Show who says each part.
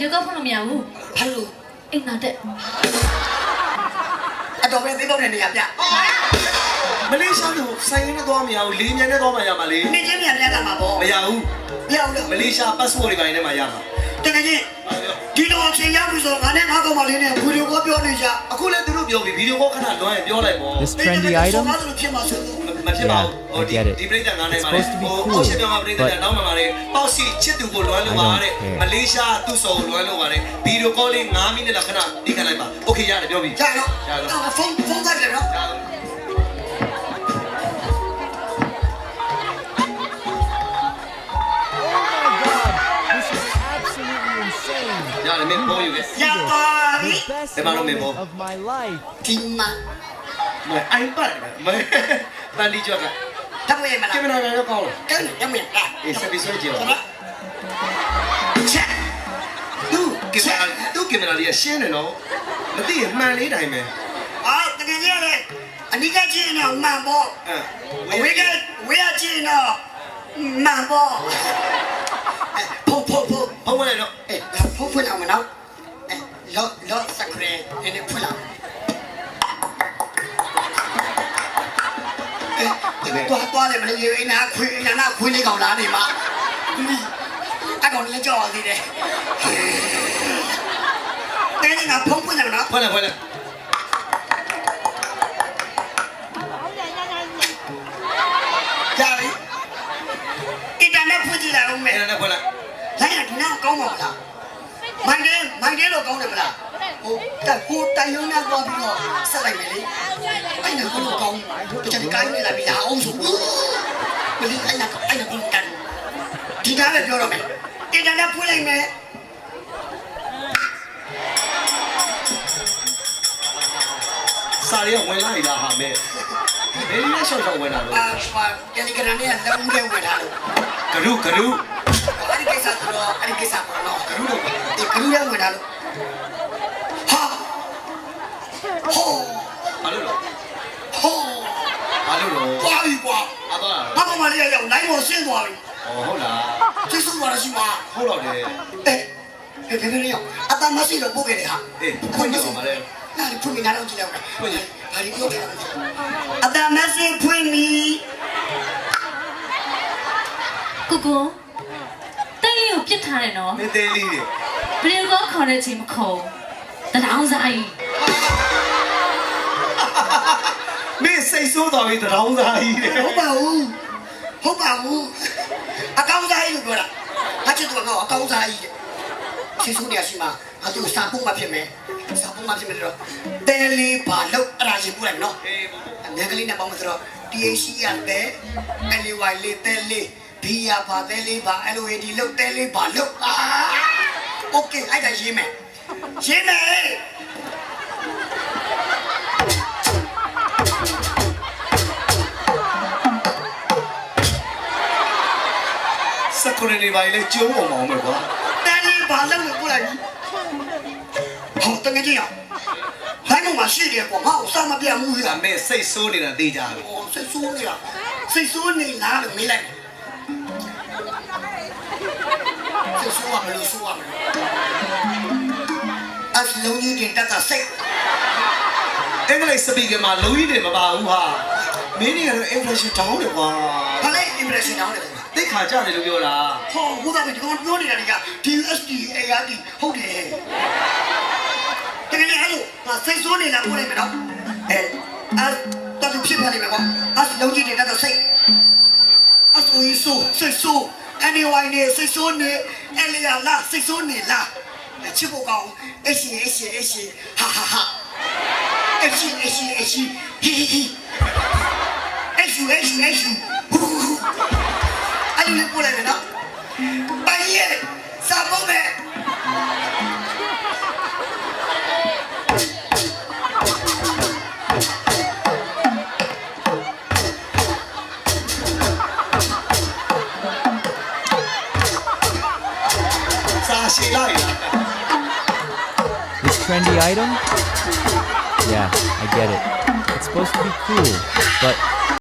Speaker 1: ဒီကောက်ဖွင့်လို့မရဘူး
Speaker 2: ဘာလို့
Speaker 1: အိမ်နာတက်
Speaker 2: အတော်ပဲသိတော့တဲ့နေရာပြ
Speaker 3: မလေးရှားကိုဆိုင်ရင်းနဲ့သွားမရဘူးလေးမြန်နဲ့သွားမှရမှာလေ
Speaker 2: နေချင်းမြန်ပြတာမှာပေါ့
Speaker 3: မရဘူး
Speaker 2: မရဘူးလို့
Speaker 3: မလေးရှား passport တွေပိုင်းနဲ့မှရမှာ
Speaker 2: တကယ်ကြီးဒီလိုအချိန်ရောက်ပြီဆိုငါနဲ့ငါကောင်မလေးနဲ့ဗီဒီယိုကောပြောနေကြ
Speaker 3: အခုလည်းသူတို့ပြောပြီးဗီဒီယိုကောခဏလွှမ်းရင်ပြောလိုက်ပေါ့
Speaker 4: This trendy item?
Speaker 2: ဖြစ်မှာဆို
Speaker 3: မဖြစ်ပါဘူး
Speaker 4: I get it.
Speaker 3: ဒီပြိတ္တငါးနိုင်ပါလေ
Speaker 4: It's supposed to be cool,
Speaker 3: ဟိုရှင်းပြမှာပြိတ္တ
Speaker 4: but
Speaker 3: နောက်မှမှာလေပေါ့စီချစ်သူကိုလွှမ်းလို့ပါတဲ့
Speaker 4: I don't care.
Speaker 3: မလေးရှားသူ့စော်ကိုလွှမ်းလို့ပါတဲ့ဗီဒီယိုကောလေး9မိနစ်လောက်ခဏဒီခံလိုက်ပါโอเคရတယ်ပြောပြီ
Speaker 2: ရတော့ဖုန်းသားတယ်နော်
Speaker 4: This is absolutely insane.
Speaker 3: ရတယ်မင်းပေါ်ယူခဲ့
Speaker 2: ရပါပြီ
Speaker 4: The best
Speaker 3: Hey, Mano,
Speaker 4: moment
Speaker 3: Memo.
Speaker 4: of my life.
Speaker 2: ဒီမှာ
Speaker 3: မအိုင်ပတ်မတန်ဒီကျော်က
Speaker 2: တမွေးမလား
Speaker 3: ကင်မရာလည်းကောင်းလား
Speaker 2: ကဲတမွေးလား
Speaker 3: အေးစပီဆွဲကြည့်
Speaker 2: တ
Speaker 3: ပါ
Speaker 2: မချက်
Speaker 3: သူကင်မရာလေးရှင်းတယ်နော်မသိရင်မှန်လေးတိုင်းပဲ
Speaker 2: အာတကယ်ကြီးရတယ်အနိကကြီးနော်မှန်ပေါ့ ဝေးရချင်းတော့မှန်ပေါ့ဖို့
Speaker 3: ဟုတ်ပါလေတော့
Speaker 2: အေးဖို့ဖွင့်အောင်မနော်အေးလောစကရဲနည်းဖွင့်လာအေးသွားလေမလို့ရေနာခွေးလေးကောင်လာနေမှာအကောင်လည်းကြောက်သေးတယ်တဲ့ငါဖုန်းဖွင့်တယ်နော်
Speaker 3: ဖွင့်လိုက်
Speaker 2: ကြာပြီအင်တာနက်ဖွင့်ကြည့်လိုက်အောင်မယ်
Speaker 3: အဲ့ဒါနဲ့ဖွင့်လိုက်
Speaker 2: လိုင်းရဒီနာကောင်းပါမလားမိုင်းတယ်လို့ကောင်းတယ်မလားဟိုတိုင်ရုံနဲ့သွားပြီးတော့ဆက်လိုက်မယ်လေအဲ့ဒါကတော့ကောင်းချက်ဒီကိုင်းနေလာပြီအောင်ဆိုမလီအဲ့ဒါကိုကန်ဒီကားလည်းပြောတော့မယ်အင်တာနက်ဖွင့်လိုက်မယ်
Speaker 3: စာရီဝင်လာလားဟာမဲဘယ်လိုရှော့ဝင်လာလို့
Speaker 2: တယ်လီဂရမ်နဲ့လုံးဝဝင်လာလို့
Speaker 3: ဂရု
Speaker 2: အဲ့ဒီကိစ္စတော့နော်
Speaker 3: ဂရုတော့
Speaker 2: ဒီကလူရဝင်လာလို့ဟာဟို
Speaker 3: ဘာလို့လဲ
Speaker 2: ဟို
Speaker 3: ဘာလို့လဲ
Speaker 2: ပွားပြီကွာ
Speaker 3: အတော့
Speaker 2: ဘာကောင်မလေးရောက်နိုင်ပေါ်ဆင်းသွားပြီ
Speaker 3: ဟုတ်လား
Speaker 2: ကျေးဇူးပါရှိပါ
Speaker 3: ဟုတ်တော့တယ်
Speaker 2: အေးဖေဖေလေးရောက်အတမရှိတော့ပို့ခဲ့တယ်ဟာ
Speaker 3: အေးဖွင့်ကြည့်ပါလေ
Speaker 2: နားလေးဖွင့်နေတော့ကြည့်လိုက်ပါ
Speaker 3: ဖွင့်ကြည့်
Speaker 2: ဘာလို့ပြောတယ်အတမရှိဖွင့်ပြီ
Speaker 1: ကိုကိုတိတ်လေးကိုပြစ်ထားတယ်နော်
Speaker 3: မင်းသေးလေးတွေ
Speaker 1: ဗီဒီယိုကောခေါ်တဲ့ချိန်မခေါ်တထောင်စားကြီး
Speaker 3: မင်းစိတ်ဆိုးသွားပြီတရောင်းသားကြီးတဲ့
Speaker 2: ဟုတ်ပါဘူးအကောင်းစားကြီးလို့ပြောတာငါချစ်သူကတော့အကောင်းစားကြီးကျေးဇူးတရားရှိမှာငါတို့စာပုံမှဖြစ်မယ်တော့တဲလေးပါလို့အရာရှင်ပူလိုက်နော်
Speaker 3: အေး
Speaker 2: ငန်းကလေးနဲ့ပေါင်းမဆိုတော့ THC ရတယ် LY လေးတဲလေးဘီယာပါတဲလေးပါ LOAD လို့တဲလေးပါလို့โอเคအဲ့ဒါရေးမယ်
Speaker 3: စကူနေပါလေကျုံးအောင်အောင်ပဲကွာ
Speaker 2: တဲလေးပါလို့ပူလိုက်ဟောတကယ်ကြီးဟိုင်းမှာရှိတယ်ပေါ့ငါ့ကိုစမပြတ်မှုရ
Speaker 3: ဒါမဲ့စိတ်ဆိုးနေတာသိကြတယ်
Speaker 2: စိတ်ဆိုးနေလားလို့မေးလိုက်စိတ်ဆိုးရမလို့ဆိုးရမလို့အစလုံးကြီးတင်တတ်တာစိတ်
Speaker 3: အင်္ဂလိပ်စပီကာမှာလုံးကြီးတွေမပါဘူးဟာမင်းတွေကတော့ impression down တယ်ကွာ
Speaker 2: ဘာလဲ impression တောင်းတယ်
Speaker 3: သိခါကြတယ်လို့ပြောတာ
Speaker 2: ဟောဘုရားကဒီကောင်ပြောနေတာက DSD ARD ဟုတ်တယ်တကယ်လည်းအဲ့လိုငါစိတ်ဆိုးနေလားပြောလိုက်မယ်နော်တော်သူဖြစ်ပါလိမ့်မယ်ကွာအစလုံးကြီးတင်တတ်တာစိတ်အဆိုးဆိုးစိတ်ဆိုး anyway နေစိတ်ဆိုးနေအဲ့လေလားစိတ်ဆိုးနေလားချစ်ဖို့ကောင်းအရှိဟာအရှိဟီဟီအရှိအဲ့လိုပြောလိုက်မယ်နော်ဘာရဲ့စာပုံမဲ့
Speaker 3: စာရှိလိုက်
Speaker 4: This trendy item? Yeah, I get it. It's supposed to be cool, but